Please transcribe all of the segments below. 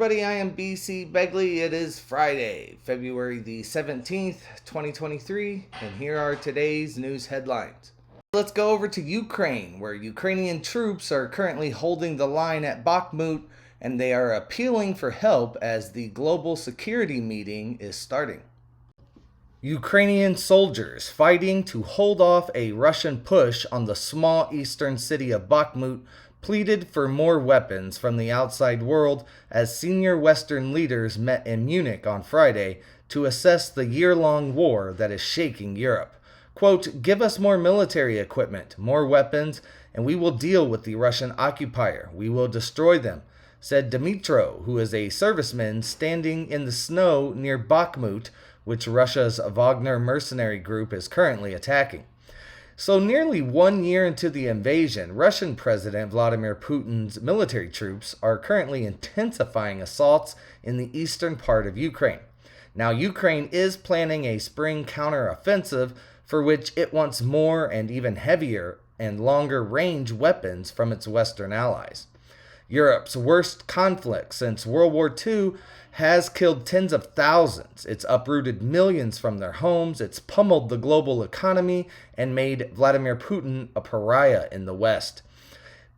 everybody, I am BC Begley. It is Friday, February the 17th, 2023, and here are today's news headlines. Let's go over to Ukraine, where Ukrainian troops are currently holding the line at Bakhmut, and they are appealing for help as the global security meeting is starting. Ukrainian soldiers fighting to hold off a Russian push on the small eastern city of Bakhmut pleaded for more weapons from the outside world as senior Western leaders met in Munich on Friday to assess the year-long war that is shaking Europe. Quote, "Give us more military equipment, more weapons, and we will deal with the Russian occupier. We will destroy them," said Dmytro, who is a serviceman standing in the snow near Bakhmut, which Russia's Wagner mercenary group is currently attacking. So nearly 1 year into the invasion, Russian President Vladimir Putin's military troops are currently intensifying assaults in the eastern part of Ukraine. Now, Ukraine is planning a spring counteroffensive for which it wants more and even heavier and longer range weapons from its Western allies. Europe's worst conflict since World War II has killed tens of thousands. It's uprooted millions from their homes. It's pummeled the global economy and made Vladimir Putin a pariah in the West.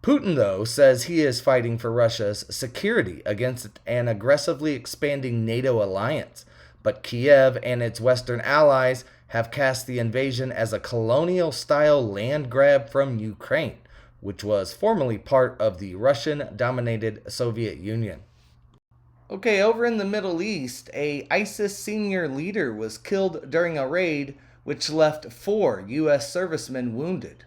Putin, though, says he is fighting for Russia's security against an aggressively expanding NATO alliance. But Kiev and its Western allies have cast the invasion as a colonial-style land grab from Ukraine, which was formerly part of the Russian-dominated Soviet Union. Okay, over in the Middle East, a ISIS senior leader was killed during a raid which left 4 U.S. servicemen wounded.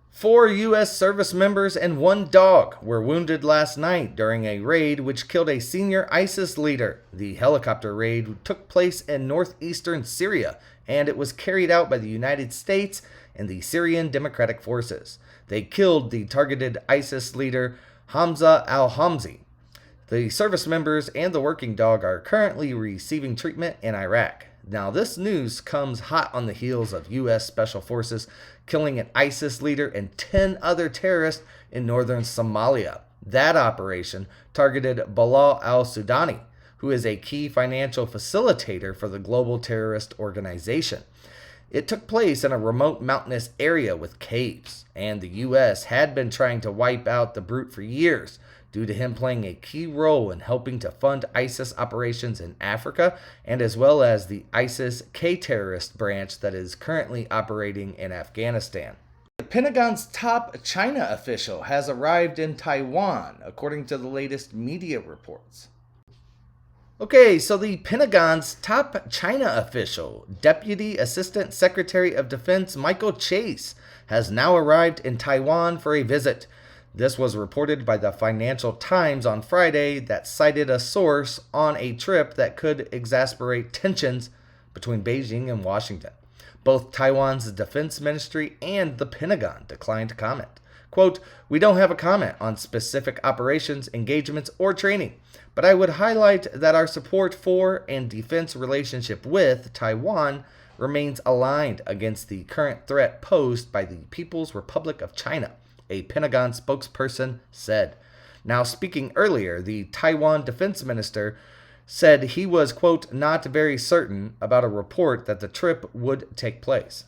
4 U.S. service members and 1 dog were wounded last night during a raid which killed a senior ISIS leader. The helicopter raid took place in northeastern Syria, and it was carried out by the United States and the Syrian Democratic Forces. They killed the targeted ISIS leader Hamza al-Hamzi. The service members and the working dog are currently receiving treatment in Iraq. Now, this news comes hot on the heels of U.S. Special Forces killing an ISIS leader and 10 other terrorists in northern Somalia. That operation targeted Bilal al-Sudani, who is a key financial facilitator for the global terrorist organization. It took place in a remote mountainous area with caves, and the U.S. had been trying to wipe out the brute for years, due to him playing a key role in helping to fund ISIS operations in Africa, and as well as the ISIS-K terrorist branch that is currently operating in Afghanistan. The Pentagon's top China official has arrived in Taiwan, according to the latest media reports. Okay, so the Pentagon's top China official, Deputy Assistant Secretary of Defense Michael Chase, has now arrived in Taiwan for a visit. This was reported by the Financial Times on Friday that cited a source on a trip that could exacerbate tensions between Beijing and Washington. Both Taiwan's Defense Ministry and the Pentagon declined to comment. Quote, "We don't have a comment on specific operations, engagements, or training, but I would highlight that our support for and defense relationship with Taiwan remains aligned against the current threat posed by the People's Republic of China," a Pentagon spokesperson said. Now, speaking earlier, the Taiwan defense minister said he was, quote, "not very certain about a report that the trip would take place."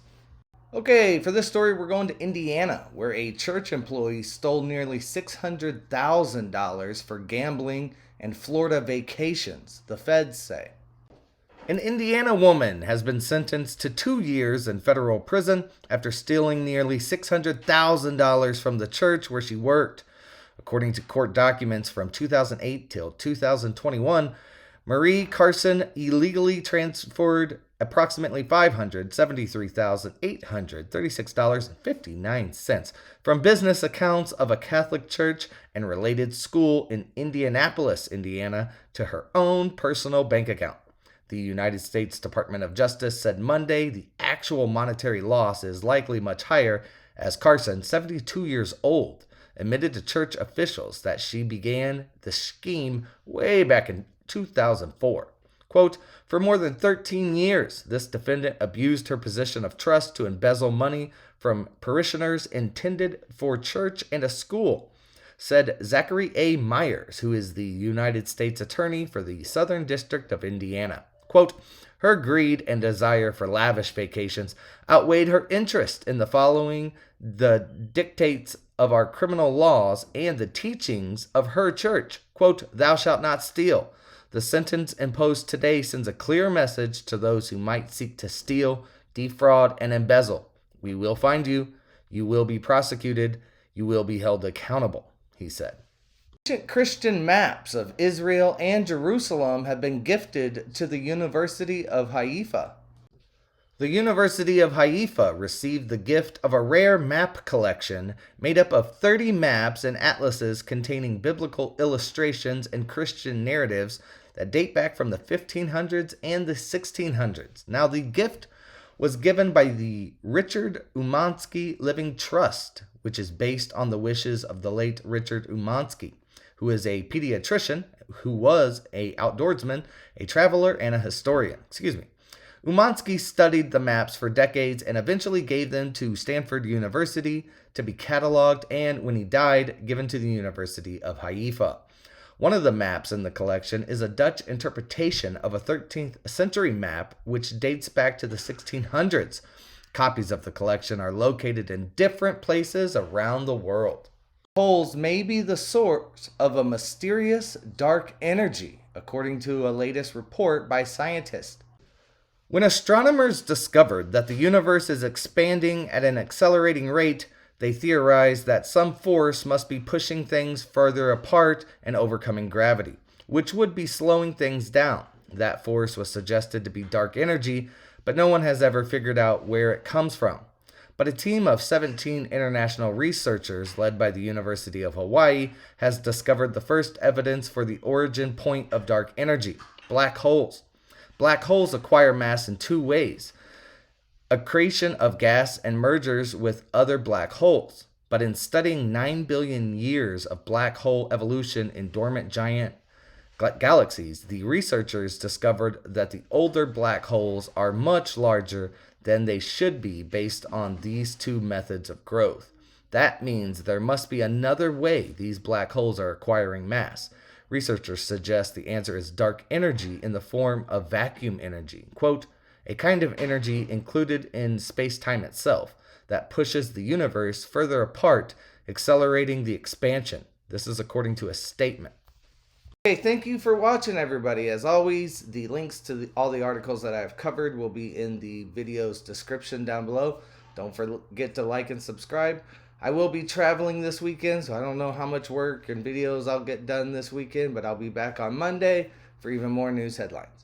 Okay, for this story, we're going to Indiana, where a church employee stole nearly $600,000 for gambling and Florida vacations, the feds say. An Indiana woman has been sentenced to 2 years in federal prison after stealing nearly $600,000 from the church where she worked. According to court documents from 2008 till 2021, Marie Carson illegally transferred approximately $573,836.59 from business accounts of a Catholic church and related school in Indianapolis, Indiana, to her own personal bank account. The United States Department of Justice said Monday the actual monetary loss is likely much higher, as Carson, 72 years old, admitted to church officials that she began the scheme way back in 2004. Quote, "For more than 13 years, this defendant abused her position of trust to embezzle money from parishioners intended for church and a school. said Zachary A. Myers, who is the United States Attorney for the Southern District of Indiana. Quote, her greed and desire for lavish vacations outweighed her interest in the following the dictates of our criminal laws and the teachings of her church. Quote, thou shalt not steal. The sentence imposed today sends a clear message to those who might seek to steal, defraud, and embezzle. We will find you. You will be prosecuted. You will be held accountable, he said. Ancient Christian maps of Israel and Jerusalem have been gifted to the University of Haifa. The University of Haifa received the gift of a rare map collection made up of 30 maps and atlases containing biblical illustrations and Christian narratives that date back from the 1500s and the 1600s. Now, the gift was given by the Richard Umansky Living Trust, which is based on the wishes of the late Richard Umansky, who is a pediatrician, who was an outdoorsman, a traveler, and a historian. Umansky studied the maps for decades and eventually gave them to Stanford University to be cataloged and, when he died, given to the University of Haifa. One of the maps in the collection is a Dutch interpretation of a 13th century map which dates back to the 1600s. Copies of the collection are located in different places around the world. Holes may be the source of a mysterious dark energy, according to a latest report by scientists. When astronomers discovered that the universe is expanding at an accelerating rate, they theorized that some force must be pushing things further apart and overcoming gravity, which would be slowing things down. That force was suggested to be dark energy, but no one has ever figured out where it comes from. But a team of 17 international researchers led by the University of Hawaii has discovered the first evidence for the origin point of dark energy: black holes. Black holes acquire mass in two ways: accretion of gas and mergers with other black holes. But in studying 9 billion years of black hole evolution in dormant giant galaxies, the researchers discovered that the older black holes are much larger than they should be based on these two methods of growth. That means there must be another way these black holes are acquiring mass. Researchers suggest the answer is dark energy in the form of vacuum energy. Quote, a kind of energy included in space-time itself that pushes the universe further apart, accelerating the expansion. This is according to a statement. Okay, thank you for watching, everybody. As always, the links to all the articles that I've covered will be in the video's description down below. Don't forget to like and subscribe. I will be traveling this weekend, so I don't know how much work and videos I'll get done this weekend, but I'll be back on Monday for even more news headlines.